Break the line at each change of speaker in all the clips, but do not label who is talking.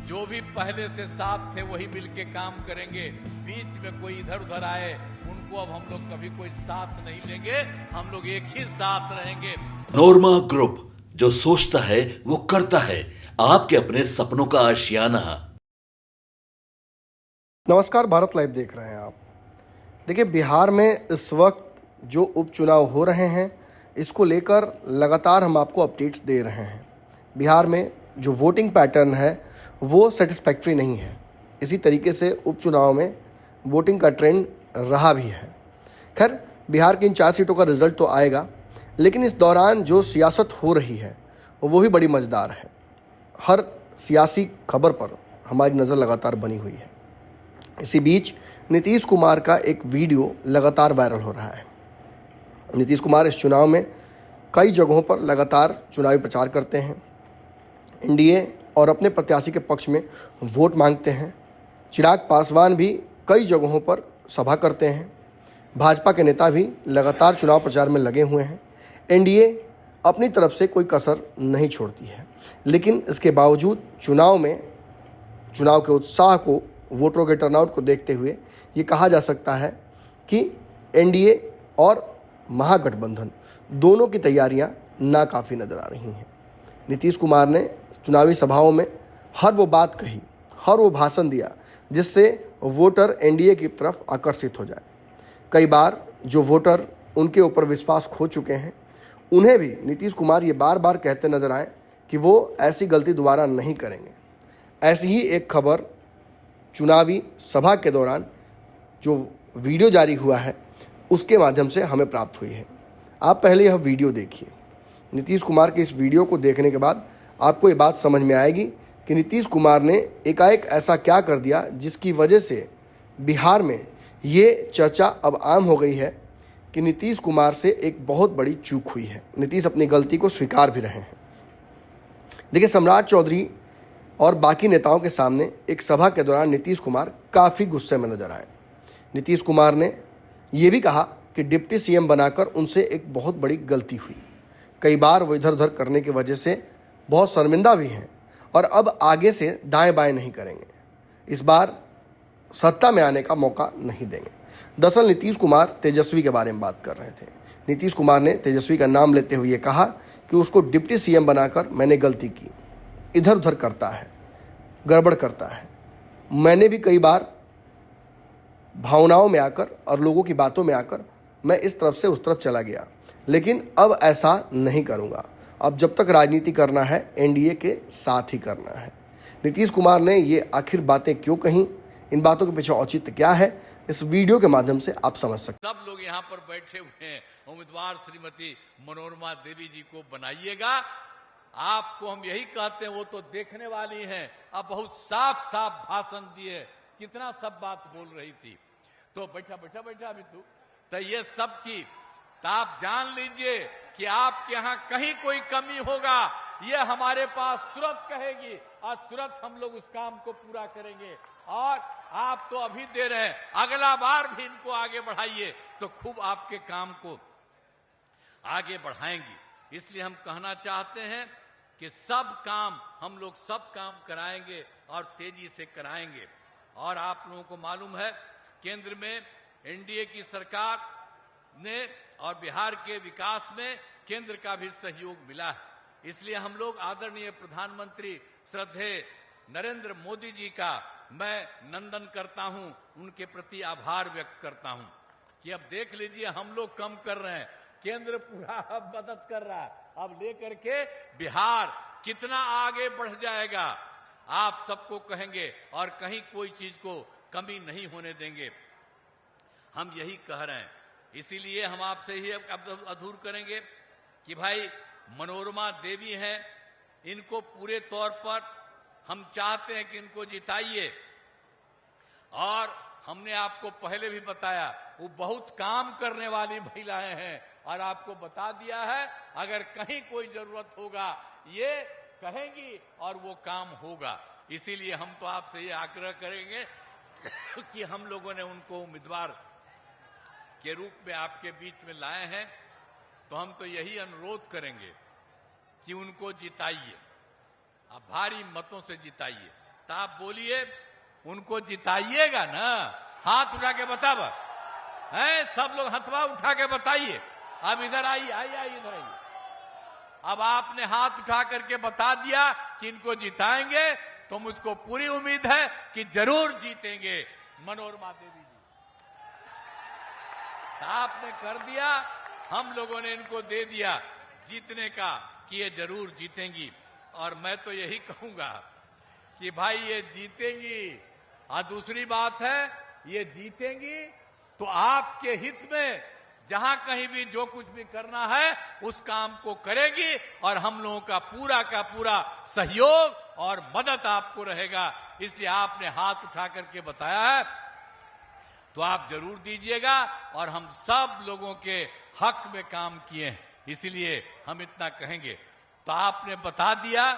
जो भी पहले से साथ थे वही मिलके काम करेंगे। बीच में कोई इधर उधर आए उनको अब हम लोग कभी कोई साथ नहीं लेंगे, हम लोग एक ही साथ रहेंगे।
नोरमा ग्रुप, जो सोचता है वो करता है, आपके अपने सपनों का आशियाना।
नमस्कार, भारत लाइव देख रहे हैं आप। देखिए, बिहार में इस वक्त जो उपचुनाव हो रहे हैं, इसको लेकर लगातार हम आपको अपडेट्स दे रहे हैं। बिहार में जो वोटिंग पैटर्न है वो सेटिस्फैक्ट्री नहीं है। इसी तरीके से उपचुनाव में वोटिंग का ट्रेंड रहा भी है। खैर, बिहार की इन 4 सीटों का रिजल्ट तो आएगा, लेकिन इस दौरान जो सियासत हो रही है वो भी बड़ी मज़ेदार है। हर सियासी खबर पर हमारी नज़र लगातार बनी हुई है। इसी बीच नीतीश कुमार का एक वीडियो लगातार वायरल हो रहा है। नीतीश कुमार इस चुनाव में कई जगहों पर लगातार चुनावी प्रचार करते हैं, एनडीए और अपने प्रत्याशी के पक्ष में वोट मांगते हैं। चिराग पासवान भी कई जगहों पर सभा करते हैं। भाजपा के नेता भी लगातार चुनाव प्रचार में लगे हुए हैं। एनडीए अपनी तरफ से कोई कसर नहीं छोड़ती है, लेकिन इसके बावजूद चुनाव के उत्साह को, वोटरों के टर्नआउट को देखते हुए ये कहा जा सकता है कि एनडीए और महागठबंधन दोनों की तैयारियां नाकाफ़ी नज़र आ रही हैं। नीतीश कुमार ने चुनावी सभाओं में हर वो बात कही, हर वो भाषण दिया जिससे वोटर एनडीए की तरफ आकर्षित हो जाए। कई बार जो वोटर उनके ऊपर विश्वास खो चुके हैं, उन्हें भी नीतीश कुमार ये बार बार कहते नजर आए कि वो ऐसी गलती दोबारा नहीं करेंगे। ऐसी ही एक खबर चुनावी सभा के दौरान जो वीडियो जारी हुआ है उसके माध्यम से हमें प्राप्त हुई है। आप पहले यह वीडियो देखिए। नीतीश कुमार के इस वीडियो को देखने के बाद आपको ये बात समझ में आएगी कि नीतीश कुमार ने एकाएक ऐसा क्या कर दिया जिसकी वजह से बिहार में ये चर्चा अब आम हो गई है कि नीतीश कुमार से एक बहुत बड़ी चूक हुई है। नीतीश अपनी गलती को स्वीकार भी रहे हैं। देखिए, सम्राट चौधरी और बाकी नेताओं के सामने एक सभा के दौरान नीतीश कुमार काफ़ी गुस्से में नजर आए। नीतीश कुमार ने यह भी कहा कि डिप्टी सीएम बनाकर उनसे एक बहुत बड़ी गलती हुई। कई बार वो इधर उधर करने की वजह से बहुत शर्मिंदा भी हैं और अब आगे से दाएं बाएं नहीं करेंगे। इस बार सत्ता में आने का मौका नहीं देंगे। दरअसल नीतीश कुमार तेजस्वी के बारे में बात कर रहे थे। नीतीश कुमार ने तेजस्वी का नाम लेते हुए कहा कि उसको डिप्टी सीएम बनाकर मैंने गलती की, इधर उधर करता है, गड़बड़ करता है। मैंने भी कई बार भावनाओं में आकर और लोगों की बातों में आकर मैं इस तरफ से उस तरफ चला गया, लेकिन अब ऐसा नहीं करूंगा। अब जब तक राजनीति करना है एनडीए के साथ ही करना है। नीतीश कुमार ने ये आखिर बातें क्यों कहीं, इन बातों के पीछे औचित्य क्या है, इस वीडियो के माध्यम से आप समझ सकते हैं।
सब लोग यहाँ पर बैठे हुए हैं, उम्मीदवार श्रीमती मनोरमा देवी जी को बनाइएगा। आपको हम यही कहते हैं, वो तो देखने वाली हैं। अब बहुत साफ साफ भाषण दिए, कितना सब बात बोल रही थी। तो बैठा अभी तो ये सब की तो आप जान लीजिए कि आपके यहाँ कहीं कोई कमी होगा, ये हमारे पास तुरंत कहेगी और तुरंत हम लोग उस काम को पूरा करेंगे। और आप तो अभी दे रहे हैं, अगला बार भी इनको आगे बढ़ाइए तो खूब आपके काम को आगे बढ़ाएंगी। इसलिए हम कहना चाहते हैं कि सब काम हम लोग सब काम कराएंगे और तेजी से कराएंगे। और आप लोगों को मालूम है, केंद्र में एनडीए की सरकार ने और बिहार के विकास में केंद्र का भी सहयोग मिला है। इसलिए हम लोग आदरणीय प्रधानमंत्री श्रद्धेय नरेंद्र मोदी जी का मैं नंदन करता हूं, उनके प्रति आभार व्यक्त करता हूं कि अब देख लीजिए हम लोग कम कर रहे हैं, केंद्र पूरा अब मदद कर रहा है। अब लेकर के बिहार कितना आगे बढ़ जाएगा आप सबको कहेंगे और कहीं कोई चीज को कमी नहीं होने देंगे। हम यही कह रहे हैं, इसीलिए हम आपसे ही अब अधूर करेंगे कि भाई मनोरमा देवी हैं, इनको पूरे तौर पर हम चाहते हैं कि इनको जिताइए। और हमने आपको पहले भी बताया, वो बहुत काम करने वाली महिलाएं हैं और आपको बता दिया है, अगर कहीं कोई जरूरत होगा ये कहेंगी और वो काम होगा। इसीलिए हम तो आपसे ये आग्रह करेंगे कि हम लोगों ने उनको उम्मीदवार के रूप में आपके बीच में लाए हैं, तो हम तो यही अनुरोध करेंगे कि उनको जिताइए, आप भारी मतों से जिताइए। तो आप बोलिए उनको जिताइएगा ना? हाथ उठा के बताब है, सब लोग हथवा उठा के बताइए। अब इधर आइए, आइए इधर आइए। अब आपने हाथ उठा करके बता दिया कि इनको जिताएंगे, तो मुझको पूरी उम्मीद है कि जरूर जीतेंगे मनोरमा देवी जी। तो आपने कर दिया, हम लोगों ने इनको दे दिया जीतने का कि ये जरूर जीतेंगी। और मैं तो यही कहूंगा कि भाई ये जीतेंगी। और दूसरी बात है, ये जीतेंगी तो आपके हित में जहां कहीं भी जो कुछ भी करना है उस काम को करेगी, और हम लोगों का पूरा सहयोग और मदद आपको रहेगा। इसलिए आपने हाथ उठा करके बताया है, तो आप जरूर दीजिएगा। और हम सब लोगों के हक में काम किए हैं, इसलिए हम इतना कहेंगे। तो आपने बता दिया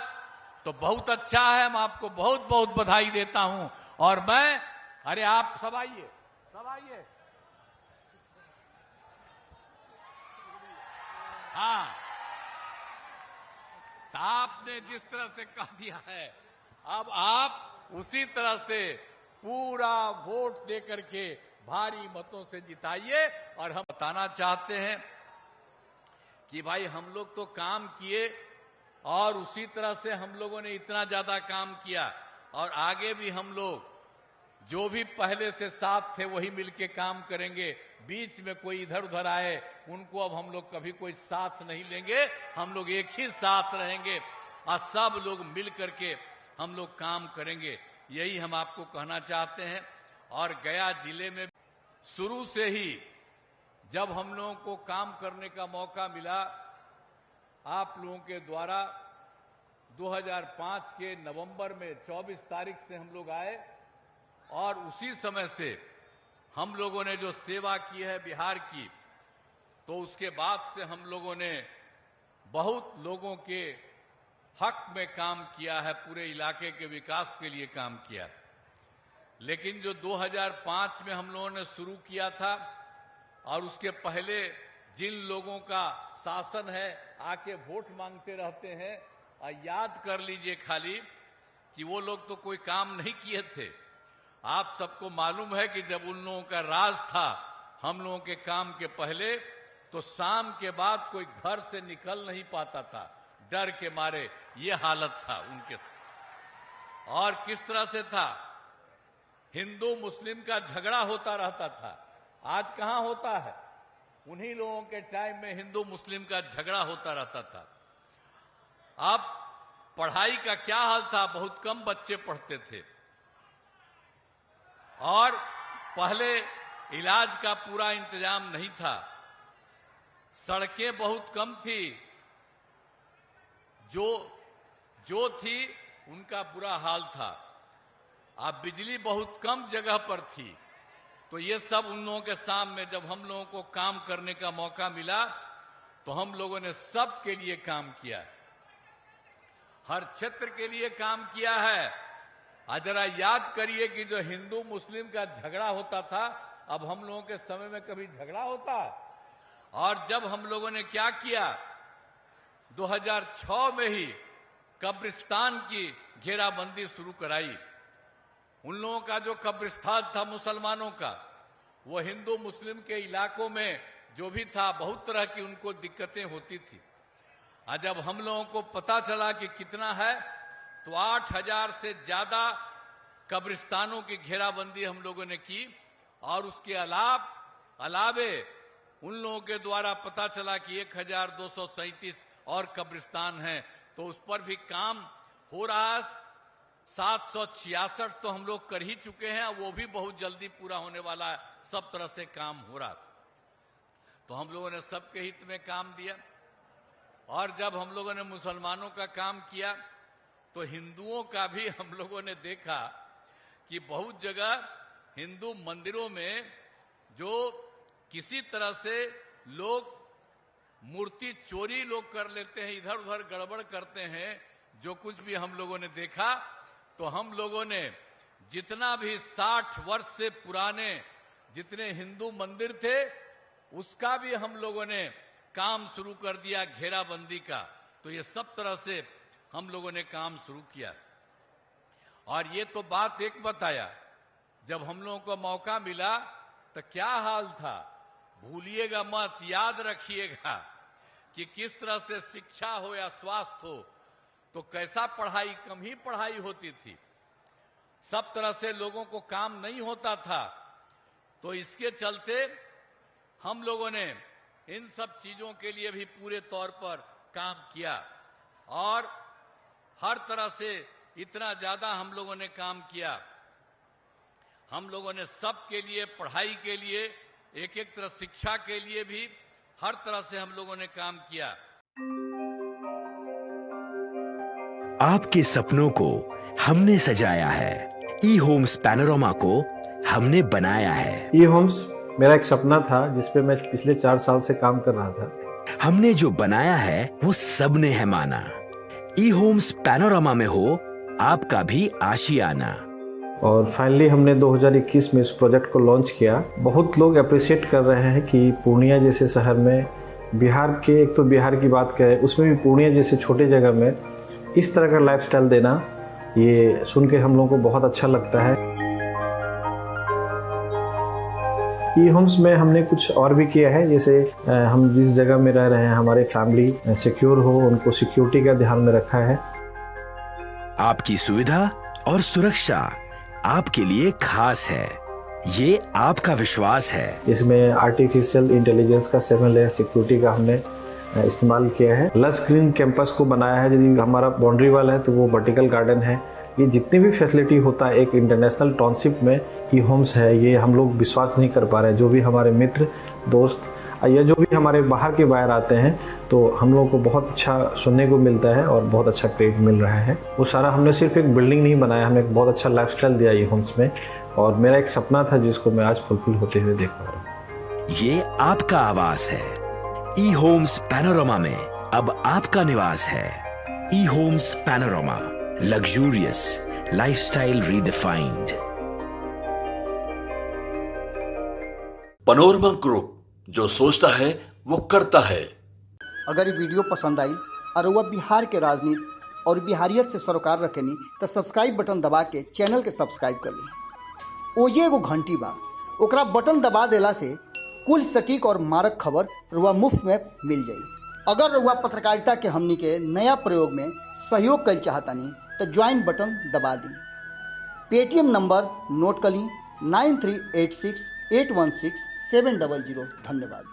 तो बहुत अच्छा है, हम आपको बहुत बहुत बधाई देता हूं। और मैं, अरे आप सब आइए, सब आइए। हाँ, तो आपने जिस तरह से कह दिया है, अब आप उसी तरह से पूरा वोट देकर के भारी मतों से जिताइए। और हम बताना चाहते हैं कि भाई हम लोग तो काम किए, और उसी तरह से हम लोगों ने इतना ज्यादा काम किया, और आगे भी हम लोग जो भी पहले से साथ थे वही मिलके काम करेंगे। बीच में कोई इधर उधर आए उनको अब हम लोग कभी कोई साथ नहीं लेंगे, हम लोग एक ही साथ रहेंगे और सब लोग मिल करके हम लोग काम करेंगे। यही हम आपको कहना चाहते हैं। और गया जिले में शुरू से ही जब हम लोगों को काम करने का मौका मिला, आप लोगों के द्वारा 2005 के नवंबर में 24 तारीख से हम लोग आए, और उसी समय से हम लोगों ने जो सेवा की है बिहार की, तो उसके बाद से हम लोगों ने बहुत लोगों के हक में काम किया है, पूरे इलाके के विकास के लिए काम किया। लेकिन जो 2005 में हम लोगों ने शुरू किया था, और उसके पहले जिन लोगों का शासन है आके वोट मांगते रहते हैं, और याद कर लीजिए खाली कि वो लोग तो कोई काम नहीं किए थे। आप सबको मालूम है कि जब उन लोगों का राज था हम लोगों के काम के पहले, तो शाम के बाद कोई घर से निकल नहीं पाता था, डर के मारे। ये हालत था उनके। और किस तरह से था, हिंदू मुस्लिम का झगड़ा होता रहता था। आज कहां होता है? उन्हीं लोगों के टाइम में हिंदू मुस्लिम का झगड़ा होता रहता था। अब पढ़ाई का क्या हाल था, बहुत कम बच्चे पढ़ते थे, और पहले इलाज का पूरा इंतजाम नहीं था, सड़कें बहुत कम थी, जो थी उनका बुरा हाल था। अब बिजली बहुत कम जगह पर थी। तो ये सब उन लोगों के सामने जब हम लोगों को काम करने का मौका मिला, तो हम लोगों ने सब के लिए काम किया, हर क्षेत्र के लिए काम किया है। जरा याद करिए कि जो हिंदू मुस्लिम का झगड़ा होता था, अब हम लोगों के समय में कभी झगड़ा होता? और जब हम लोगों ने क्या किया, 2006 में ही कब्रिस्तान की घेराबंदी शुरू कराई। उन लोगों का जो कब्रिस्तान था मुसलमानों का, वो हिंदू मुस्लिम के इलाकों में जो भी था, बहुत तरह की उनको दिक्कतें होती थी। जब हम लोगों को पता चला कि कितना है, तो 8000 से ज्यादा कब्रिस्तानों की घेराबंदी हम लोगों ने की। और उसके अलावे उन लोगों के द्वारा पता चला कि 1237 और कब्रिस्तान हैं, तो उस पर भी काम हो रहा। 766 तो हम लोग कर ही चुके हैं, वो भी बहुत जल्दी पूरा होने वाला है। सब तरह से काम हो रहा, तो हम लोगों ने सबके हित में काम दिया। और जब हम लोगों ने मुसलमानों का काम किया, तो हिंदुओं का भी हम लोगों ने देखा कि बहुत जगह हिंदू मंदिरों में जो किसी तरह से लोग मूर्ति चोरी लोग कर लेते हैं, इधर उधर गड़बड़ करते हैं, जो कुछ भी हम लोगों ने देखा, तो हम लोगों ने जितना भी 60 वर्ष से पुराने जितने हिंदू मंदिर थे, उसका भी हम लोगों ने काम शुरू कर दिया, घेराबंदी का। तो ये सब तरह से हम लोगों ने काम शुरू किया। और ये तो बात एक बताया, जब हम लोगों को मौका मिला तो क्या हाल था, भूलिएगा मत, याद रखिएगा कि किस तरह से शिक्षा हो या स्वास्थ्य हो तो कैसा पढ़ाई, कम ही पढ़ाई होती थी, सब तरह से लोगों को काम नहीं होता था। तो इसके चलते हम लोगों ने इन सब चीजों के लिए भी पूरे तौर पर काम किया और हर तरह से इतना ज्यादा हम लोगों ने काम किया। हम लोगों ने सबके लिए, पढ़ाई के लिए, एक एक तरह शिक्षा के लिए भी हर तरह से हम लोगों ने काम किया।
आपके सपनों को हमने सजाया है, ई होम्स पैनोरामा को हमने बनाया है।
ई होम्स मेरा एक सपना था जिस पे मैं पिछले 4 साल से काम कर रहा था।
हमने जो बनाया है वो सबने है माना। ई होम्स पैनोरामा में हो आपका भी आशियाना।
और फाइनली हमने 2021 में इस प्रोजेक्ट को लॉन्च किया। बहुत लोग अप्रिशिएट कर रहे हैं कि पूर्णिया जैसे शहर में, बिहार के, एक तो बिहार की बात करें उसमें भी पूर्णिया जैसे छोटे जगह में इस तरह का लाइफस्टाइल देना, ये सुन के हम लोगों को बहुत अच्छा लगता है। ई होम्स में हमने कुछ और भी किया है, जैसे हम जिस जगह में रह रहे हैं हमारे फैमिली सिक्योर हो, उनको सिक्योरिटी का ध्यान में रखा है।
आपकी सुविधा और सुरक्षा आपके लिए खास है, ये आपका विश्वास है।
इसमें आर्टिफिशियल इंटेलिजेंस का 7 लेयर सिक्योरिटी का हमने इस्तेमाल किया है। लस ग्रीन कैंपस को बनाया है, यदि हमारा बाउंड्री वाल है तो वो वर्टिकल गार्डन है। ये जितनी भी फैसिलिटी होता है एक इंटरनेशनल टाउनशिप में, ई होम्स है, ये हम लोग विश्वास नहीं कर पा रहे हैं। जो भी हमारे मित्र, दोस्त या जो भी हमारे बाहर के बाहर आते हैं तो हम लोगों को बहुत अच्छा सुनने को मिलता है और बहुत अच्छा क्रेडिट मिल रहा है। वो सारा हमने सिर्फ एक बिल्डिंग नहीं बनाया, हमें एक बहुत अच्छा लाइफस्टाइल दिया ई होम्स में, और मेरा एक सपना था जिसको मैं आज फुलफिल होते हुए देख पा रहा हूँ।
ये आपका आवास है। ई होम्स पैनोरामा में अब आपका निवास है। E homes Panorama, luxurious lifestyle redefined.
Panorama group, जो सोचता है वो करता है।
अगर ये वीडियो पसंद आई और वह बिहार के राजनीति और बिहारियत से सरोकार रखेनी तो सब्सक्राइब बटन दबा के चैनल के सब्सक्राइब कर ली। ओजे एगो घंटी बा, ओकरा बटन दबा देला से कुल सटीक और मारक खबर रुआ मुफ्त में मिल जाई। अगर रुआ पत्रकारिता के हमनी के नया प्रयोग में सहयोग कर चाहतानी तो ज्वाइन बटन दबा दी। पेटीएम नंबर नोट कर ली 9386 816 700। धन्यवाद।